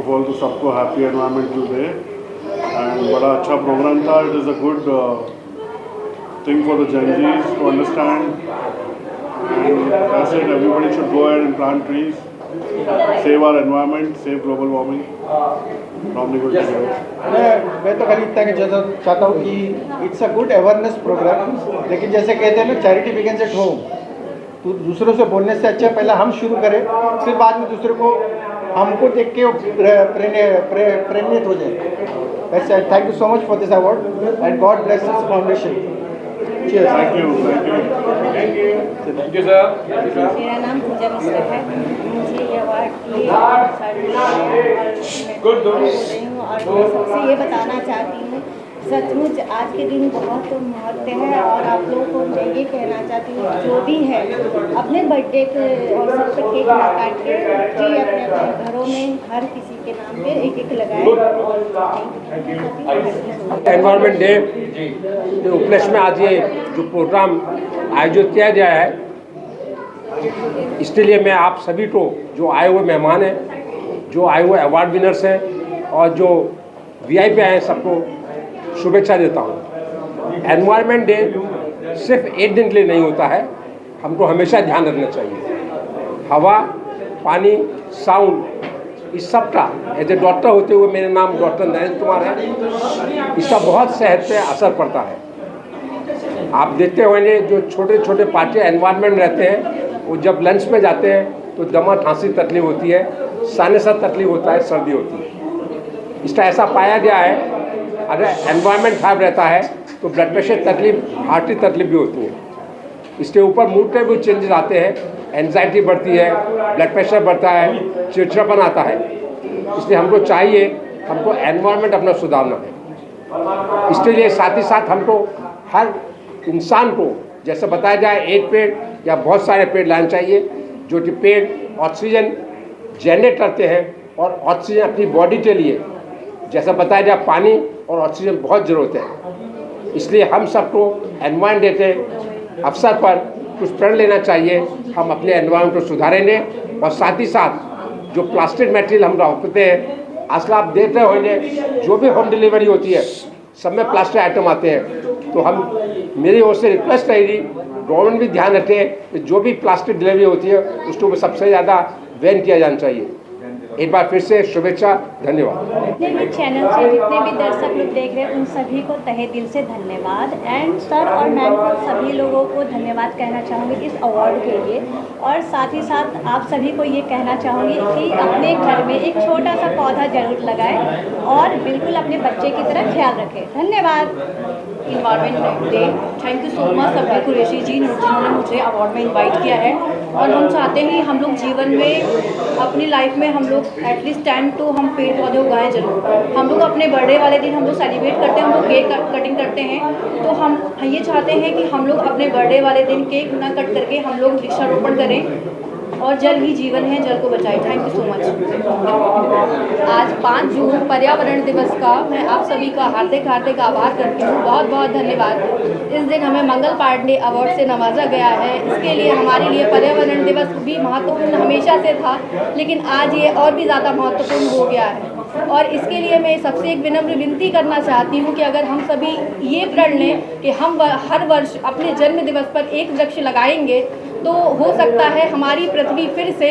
Of all तो सबको happy environmental day and बड़ा अच्छा प्रोग्राम था. It is a good thing for the जनजीज to understand and I said everybody should go ahead and plant trees, save our environment, save global warming. मैं तो खाली इतना चाहता हूँ कि it's a good awareness program, लेकिन जैसे कहते हैं ना चैरिटी बिगिंस एट होम, तो दूसरों से बोलने से अच्छा पहले हम शुरू करें, फिर बाद में दूसरों को हमको देख के प्रेरित हो जाए. Thank you so much for this award and God bless this foundation. Thank you. Thank you sir. मेरा नाम पूजा मिश्रा है. मुझे ये अवार्ड के और मैं सबसे ये बताना चाहती हूँ, सचमुच आज के दिन बहुत महत्व है और आप लोगों को मैं ये कहना चाहती हूँ जो भी है अपने बर्थडे के अवसर पर केक ना काट के ट्री अपने अपने घरों में हर किसी के नाम पे एक एक लगाएं. एनवायरमेंट डे के उपलक्ष्य में आज ये जो प्रोग्राम आयोजित किया गया है, इसके लिए मैं आप सभी को जो आए हुए मेहमान हैं, जो आए हुए अवार्ड विनर्स हैं और जो VIP आए हैं सबको शुभेच्छा देता हूँ. एनवायरनमेंट डे सिर्फ एक दिन के लिए नहीं होता है, हमको हमेशा ध्यान रखना चाहिए. हवा, पानी, साउंड, इस सब का एज ए डॉक्टर होते हुए, मेरा नाम डॉक्टर नरेंद्र कुमार है, इसका बहुत सेहत पे असर पड़ता है. आप देखते होंगे जो छोटे छोटे पार्टी एनवायरनमेंट रहते हैं, वो जब लंच में जाते हैं तो दमा खांसी तकलीफ होती है, साइनस तकलीफ होता है, सर्दी होती है. इसका ऐसा पाया गया है अगर एनवायरनमेंट खराब रहता है तो ब्लड प्रेशर तकलीफ, हार्ट की तकलीफ भी होती है. इसके ऊपर मूड पे भी चेंजेस आते हैं, एंजाइटी बढ़ती है, ब्लड प्रेशर बढ़ता है, चिड़चिड़ापन आता है. इसलिए हमको चाहिए, हमको एनवायरनमेंट अपना सुधारना है. इसके लिए साथ ही साथ हमको हर इंसान को जैसे बताया जाए एक पेड़ या बहुत सारे पेड़ लाने चाहिए, जो कि पेड़ ऑक्सीजन जनरेट करते हैं और ऑक्सीजन अपनी बॉडी के लिए जैसा बताया जाए पानी और ऑक्सीजन बहुत ज़रूरत है. इसलिए हम सबको एनवायरनमेंट डे के अवसर पर कुछ प्रण लेना चाहिए. हम अपने एनवायरनमेंट को सुधारेंगे और साथ ही साथ जो प्लास्टिक मटेरियल हम रखते हैं, आजकल आप देख रहे होंगे जो भी होम डिलीवरी होती है सब में प्लास्टिक आइटम आते हैं. तो हम मेरी ओर से रिक्वेस्ट रहेगी गवर्नमेंट भी ध्यान रखे कि जो भी प्लास्टिक डिलीवरी होती है उसको सबसे ज़्यादा बैन किया जाना चाहिए. एक बार फिर से शुभेच्छा, धन्यवाद। जितने भी चैनल से जितने भी दर्शक लोग देख रहे हैं उन सभी को तहे दिल से धन्यवाद। एंड सर और मैम को सभी लोगों को धन्यवाद कहना चाहूँगी इस अवार्ड के लिए। और साथ ही साथ आप सभी को ये कहना चाहूँगी कि अपने घर में एक छोटा सा पौधा जरूर लगाएं और बिल्कुल अपने बच्चे की तरह ख्याल रखें। धन्यवाद। Environment day, thank you so much Sabbir Qureshi ji जिन्होंने मुझे अवार्ड में इनवाइट किया है। और हम चाहते हैं हम लोग जीवन में अपनी लाइफ में हम लोग एटलीस्ट टाइम तो हम पेड़ पौधे उगाएं जरूर। हम लोग अपने बर्थडे वाले दिन हम लोग सेलिब्रेट करते हैं, हम लोग केक कटिंग करते हैं, तो हम ये चाहते हैं कि हम लोग अपने बर्थडे वाले दिन केक ना कट करके हम लोग वृक्षारोपण करें और जल ही जीवन है, जल को बचाएं। Thank you so much. आज 5 जून पर्यावरण दिवस का मैं आप सभी का हार्दिक हार्दिक आभार करती हूँ, बहुत बहुत धन्यवाद। इस दिन हमें मंगल पांडे अवार्ड से नवाजा गया है, इसके लिए हमारे लिए पर्यावरण दिवस भी महत्वपूर्ण हमेशा से था, लेकिन आज ये और भी ज़्यादा महत्वपूर्ण हो गया है। और इसके लिए मैं सबसे एक विनम्र विनती करना चाहती हूँ कि अगर हम सभी ये प्रण लें कि हम हर वर्ष अपने जन्म दिवस पर एक वृक्ष लगाएंगे तो हो सकता है हमारी पृथ्वी फिर से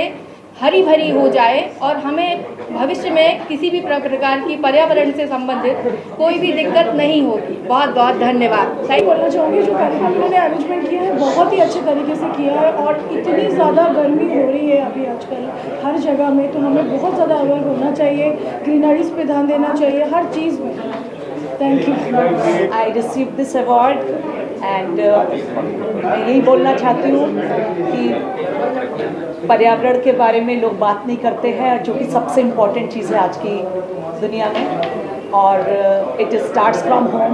हरी भरी हो जाए और हमें भविष्य में किसी भी प्रकार की पर्यावरण से संबंधित कोई भी दिक्कत नहीं होगी। बहुत बहुत धन्यवाद। बोलना चाहूँगी जो कार्यक्रम मैंने अरेंजमेंट किया है बहुत ही अच्छे तरीके से किया है और इतनी ज़्यादा गर्मी हो रही है अभी आजकल हर जगह में, तो हमें बहुत ज़्यादा अवेयर होना चाहिए, ग्रीनरीज पे ध्यान देना चाहिए हर चीज़ में। Thank you. I receive this award and मैं यही बोलना चाहती हूँ कि पर्यावरण के बारे में लोग बात नहीं करते हैं, जो कि सबसे इम्पॉर्टेंट चीज़ है आज की दुनिया में, और इट स्टार्ट्स फ्रॉम होम।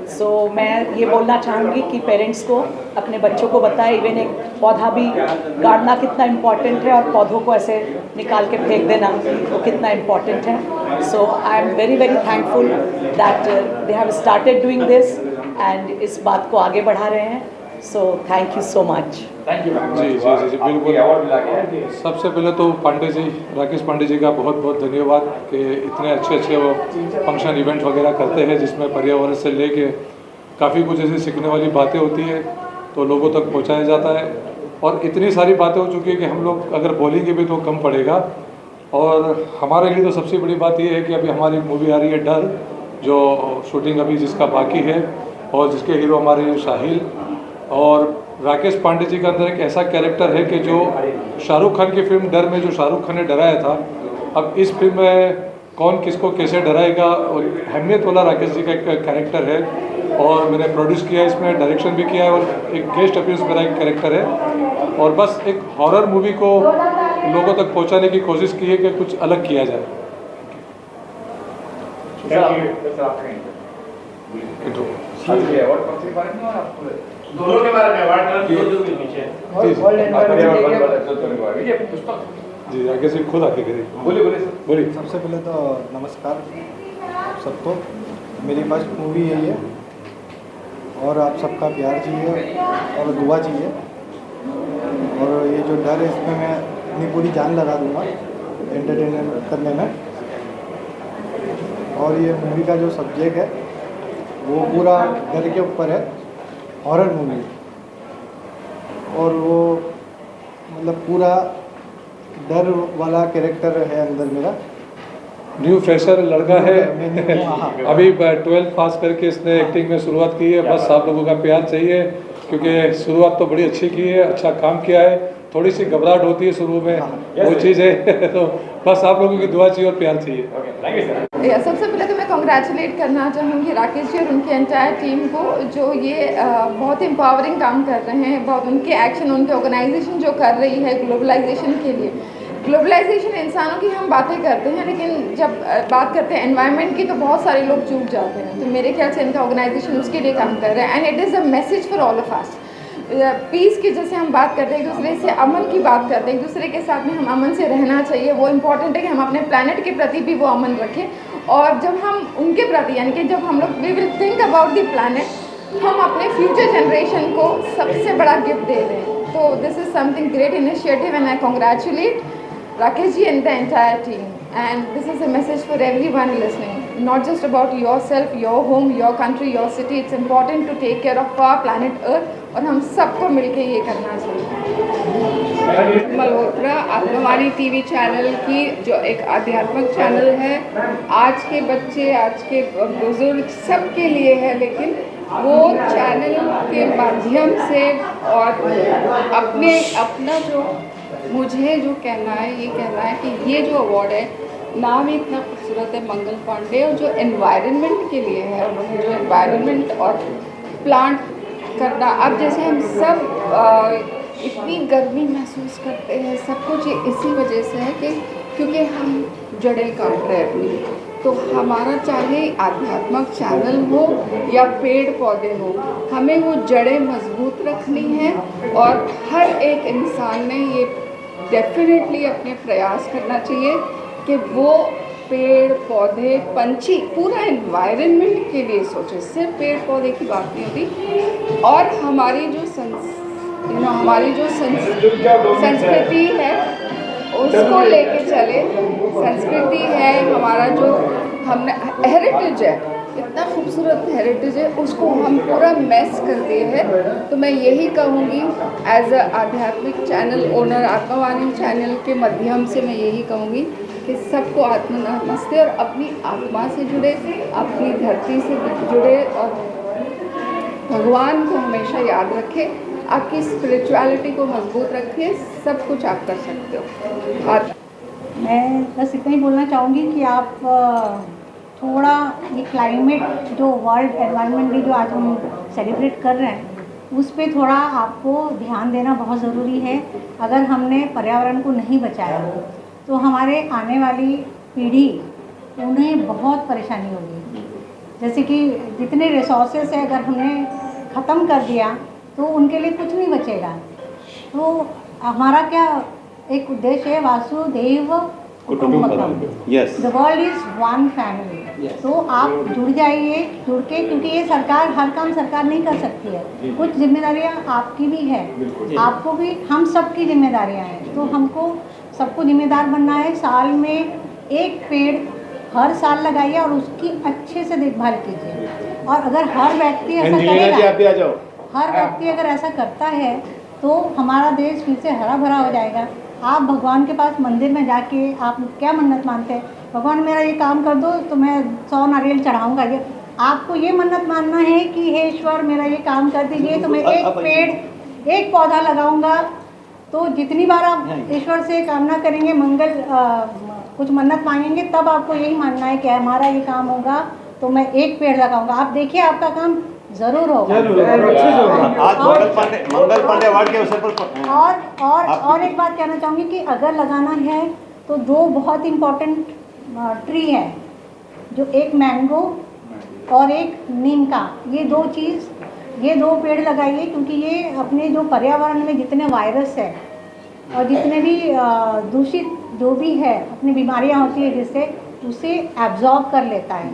सो मैं ये बोलना चाहूँगी कि पेरेंट्स को अपने बच्चों को बताएं इवन एक पौधा भी गाड़ना कितना इम्पॉर्टेंट है और पौधों को ऐसे निकाल के फेंक देना तो कितना इम्पॉर्टेंट है। So I am very very thankful that they have started doing this and इस बात को आगे बढ़ा रहे हैं। So thank you so much. जी जी जी जी बिल्कुल। सबसे पहले तो पांडे जी, राकेश पांडे जी का बहुत बहुत धन्यवाद कि इतने अच्छे वो फंक्शन इवेंट वगैरह करते हैं जिसमें पर्यावरण से लेके काफ़ी कुछ ऐसी सीखने वाली बातें होती है तो लोगों तक पहुंचाया जाता है। और इतनी सारी बातें हो चुकी है कि हम लोग अगर बोलेंगे भी तो कम पड़ेगा। और हमारे लिए तो सबसे बड़ी बात यह है कि अभी हमारी मूवी आ रही है डर, जो शूटिंग अभी जिसका बाकी है और जिसके हीरो हमारे शाहिल और राकेश पांडे जी का अंदर एक ऐसा कैरेक्टर है कि जो शाहरुख खान की फिल्म डर में जो शाहरुख खान ने डराया था, अब इस फिल्म में कौन किसको कैसे डराएगा और अहमियत वाला राकेश जी का एक कैरेक्टर है। और मैंने प्रोड्यूस किया है, इसमें डायरेक्शन भी किया है और एक गेस्ट अपीयरेंस मेरा एक कैरेक्टर है। और बस एक हॉरर मूवी को लोगों तक पहुंचाने की कोशिश की है कि कुछ अलग किया जाए। दोनों के बारे में अवार्ड जी आगे से खुद आके करें। बोलिए। सबसे पहले तो नमस्कार आप सबको, मेरी फर्स्ट मूवी है ये और आप सबका प्यार चाहिए और दुआ चाहिए। और ये जो डर है इसमें मैं अपनी पूरी जान लगा दूंगा एंटरटेन करने में। और ये मूवी का जो सब्जेक्ट है वो पूरा डर के ऊपर है, हॉरर मूवी, और वो मतलब पूरा डर वाला कैरेक्टर है अंदर मेरा। न्यू फ्रेशर लड़का है हाँ। अभी 12th पास करके इसने एक्टिंग में शुरुआत की है। बस आप लोगों का प्यार चाहिए क्योंकि शुरुआत तो बड़ी अच्छी की है, अच्छा काम किया है। थोड़ी सी घबराहट होती है शुरू में, वो चीज़ है तो बस आप लोगों की दुआ चाहिए और प्यार चाहिए। सबसे पहले तो मैं कॉन्ग्रेचुलेट करना चाहूँगी राकेश जी और उनकी एंटायर टीम को, जो ये बहुत एम्पावरिंग काम कर रहे हैं। बहुत उनके एक्शन, उनके ऑर्गेनाइजेशन जो कर रही है ग्लोबलाइजेशन के लिए। ग्लोबलाइजेशन इंसानों की हम बातें करते हैं, लेकिन जब बात करते हैं एनवायरनमेंट की तो बहुत सारे लोग चूक जाते हैं। तो मेरे ख्याल से इनका ऑर्गेनाइजेशन उसके लिए काम कर रहा है and it is a message for all of us. Peace की जैसे हम बात करते हैं, एक दूसरे से अमन की बात करते हैं, एक दूसरे के साथ में हम अमन से रहना चाहिए। वो इम्पॉर्टेंट है कि हम अपने प्लानट के प्रति भी वो अमन रखें। और जब हम उनके प्रति यानी कि जब हम लोग we will think about the planet, हम अपने फ्यूचर जनरेशन को सबसे बड़ा गिफ्ट दे दें। तो this is something great initiative and I congratulate Rakesh ji and the entire team, and this is a message for everyone listening. not just about yourself, your home, your country, your city. It's important to take care of our planet Earth, और हम सबको मिलके ये करना चाहिए। Malhotra आत्मवाणी TV channel की जो एक आध्यात्मिक चैनल है, आज के बच्चे, आज के बुजुर्ग सबके लिए है, लेकिन वो चैनल के माध्यम से और अपना जो मुझे जो कहना है, ये कहना है कि ये जो अवार्ड है, नाम ही इतना खूबसूरत है मंगल पांडे, और जो एनवायरनमेंट के लिए है, उन्होंने जो एनवायरनमेंट और प्लांट करना, अब जैसे हम सब इतनी गर्मी महसूस करते हैं, सब कुछ इसी वजह से है कि क्योंकि हम जड़ें काट रहे हैं अपनी, तो हमारा चाहे आध्यात्मिक चैनल हो या पेड़ पौधे हो, हमें वो जड़ें मजबूत रखनी है, और हर एक इंसान ने ये डेफिनेटली अपने प्रयास करना चाहिए कि वो पेड़ पौधे पंछी पूरा एनवायरनमेंट के लिए सोचे, सिर्फ पेड़ पौधे की बात नहीं होती। और हमारी जो हमारी जो संस्कृति है उसको लेके चले, संस्कृति है हमारा, जो हमने हेरिटेज है, इतना खूबसूरत हेरिटेज है, उसको हम पूरा मैस कर दिए हैं। तो मैं यही कहूँगी एज अ आध्यात्मिक चैनल ओनर, आत्मवाणी चैनल के माध्यम से मैं यही कहूँगी कि सबको आत्म नमस्ते, और अपनी आत्मा से जुड़े, अपनी धरती से जुड़े, और भगवान को हमेशा याद रखें, आपकी स्पिरिचुअलिटी को मजबूत रखें, सब कुछ आप कर सकते हो। मैं बस इतना ही बोलना चाहूँगी कि आप थोड़ा ये क्लाइमेट जो वर्ल्ड एनवायरनमेंट डे जो आज हम सेलिब्रेट कर रहे हैं, उस पर थोड़ा आपको ध्यान देना बहुत ज़रूरी है। अगर हमने पर्यावरण को नहीं बचाया तो हमारे आने वाली पीढ़ी, उन्हें बहुत परेशानी होगी। जैसे कि जितने रिसोर्सेस है, अगर हमने ख़त्म कर दिया तो उनके लिए कुछ नहीं बचेगा। तो हमारा क्या एक उद्देश्य है, वासुदेव कुटुंबकम, the world is one family. तो आप जुड़ जाइए, जुड़ के, क्योंकि ये सरकार, हर काम सरकार नहीं कर सकती है, कुछ जिम्मेदारियां आपकी भी है, आपको भी, हम सबकी जिम्मेदारियां हैं। तो हमको सबको जिम्मेदार बनना है। साल में एक पेड़ हर साल लगाइए और उसकी अच्छे से देखभाल कीजिए। और अगर हर व्यक्ति ऐसा करेगा, हर व्यक्ति अगर ऐसा करता है तो हमारा देश फिर से हरा भरा हो जाएगा। आप भगवान के पास मंदिर में जाके आप क्या मन्नत मानते हैं, भगवान मेरा ये काम कर दो तो मैं 100 नारियल चढ़ाऊँगा। ये आपको ये मन्नत मानना है कि हे ईश्वर मेरा ये काम कर दीजिए, तो मैं एक पेड़, एक पौधा लगाऊंगा। तो जितनी बार आप ईश्वर से कामना करेंगे, मंगल कुछ मन्नत मांगेंगे, तब आपको यही मानना है कि हमारा ये काम होगा तो मैं एक पेड़ लगाऊंगा। आप देखिए आपका काम जरूर होगा। आज मंगल पांडे अवार्ड के अवसर पर और एक बात कहना चाहूँगी कि अगर लगाना है तो दो बहुत इम्पोर्टेंट ट्री है, जो एक मैंगो और एक नीम का, ये दो पेड़ लगाइए, क्योंकि ये अपने जो पर्यावरण में जितने वायरस है और जितने भी दूषित जो भी है अपनी बीमारियां होती है, जिससे उसे एब्जॉर्ब कर लेता है।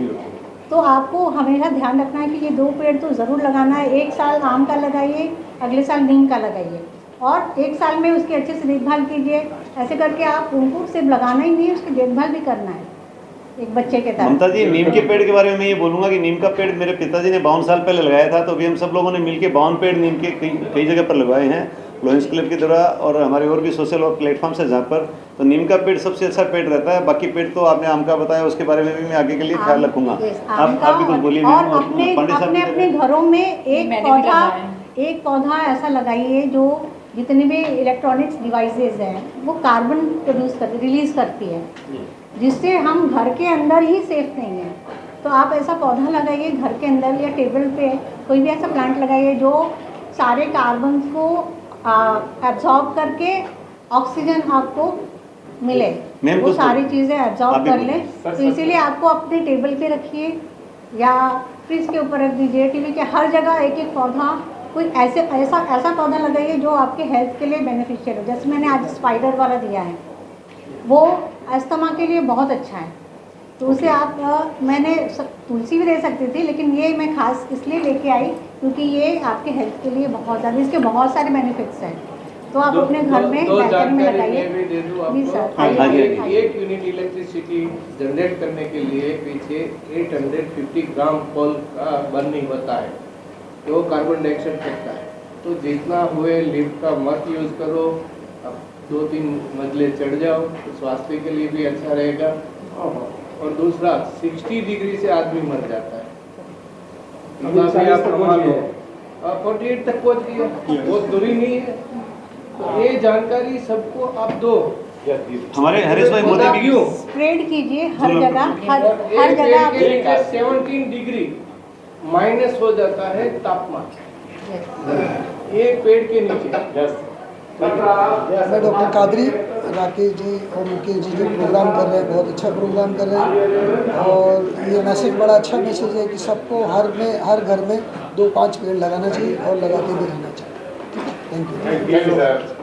तो आपको हमेशा ध्यान रखना है कि ये दो पेड़ तो ज़रूर लगाना है। एक साल आम का लगाइए, अगले साल नीम का लगाइए, और एक साल में उसकी अच्छे से देखभाल कीजिए। ऐसे करके आप उनको सिर्फ लगाना ही नहीं है, उसकी देखभाल भी करना है एक बच्चे के तरह। ममता जी, नीम के पेड़ के बारे में मैं ये बोलूँगा कि नीम का पेड़ मेरे पिताजी ने 52 साल पहले लगाया था, तो अभी हम सब लोगों ने मिलकर 52 पेड़ नीम के कई जगह पर लगवाए हैं, लॉयंस क्लब के द्वारा और हमारे और भी सोशल और प्लेटफॉर्म्स है जहाँ पर। तो नीम का पेड़ सबसे अच्छा पेड़ रहता है। बाकी पेड़ तो आपने आम का बताया, उसके बारे में भी मैं आगे के लिए ख्याल रखूँगा। आप भी कुछ बोलिए। और अपने घरों में एक पौधा ऐसा लगाइए जो जितने भी इलेक्ट्रॉनिक्स डिवाइसेस हैं वो कार्बन रिलीज़ करती है, जिससे हम घर के अंदर ही सेफ नहीं है। तो आप ऐसा पौधा लगाइए घर के अंदर, या टेबल पे कोई भी ऐसा प्लांट लगाइए जो सारे कार्बन को एब्जॉर्ब करके ऑक्सीजन आपको मिले, वो सारी चीज़ें एब्जॉर्ब कर ले। तो इसीलिए आपको अपने टेबल पे रखिए या फ्रिज के ऊपर रख दीजिए, टीवी के हर जगह एक एक पौधा, कोई ऐसा पौधा लगाइए जो आपके हेल्थ के लिए बेनिफिशियल हो। जैसे मैंने आज स्पाइडर वाला दिया है, वो अस्थमा के लिए बहुत अच्छा है। तो उसे आप मैंने तुलसी भी दे सकती थी, लेकिन ये मैं खास इसलिए लेके आई क्योंकि ये आपके हेल्थ के लिए बहुत ज़्यादा, इसके बहुत सारे बेनिफिट्स हैं। तो आप अपने घर में दो बैल्कनी में जानकारी लगाइए। मैं भी दे दूं जी सर, आपको। हाँ जी, हाँ जी। एक यूनिट इलेक्ट्रिसिटी जनरेट करने के लिए पीछे 850 ग्राम कोल का बर्निंग होता है, जो कार्बन डाइऑक्साइड फेंकता है। तो जितना हुए लिफ्ट का मत यूज़ करो, अब 2-3 मंजिले चढ़ जाओ तो स्वास्थ्य के लिए भी अच्छा रहेगा। और दूसरा 60 डिग्री से आदमी मर जाता है, अभी आप कमा लो 48 तक पहुँच गया, बहुत दूरी नहीं है। तो ये जानकारी सबको आप दो। हमारे हरीश भाई मोदी भी क्यों स्प्रेड कीजिए हर जगह, हर एक जगह पेड़ आप के नीचे 17 डिग्री माइनस हो जाता है तापमान, एक पेड़ के नीचे। मैं डॉक्टर कादरी, राकेश जी और मुकेश जी जो प्रोग्राम कर रहे हैं, बहुत अच्छा प्रोग्राम कर रहे हैं। और ये मैसेज बड़ा अच्छा मैसेज है कि सबको हर घर में 2-5 पेड़ लगाना चाहिए और लगा के भी रहना चाहिए। Thank you.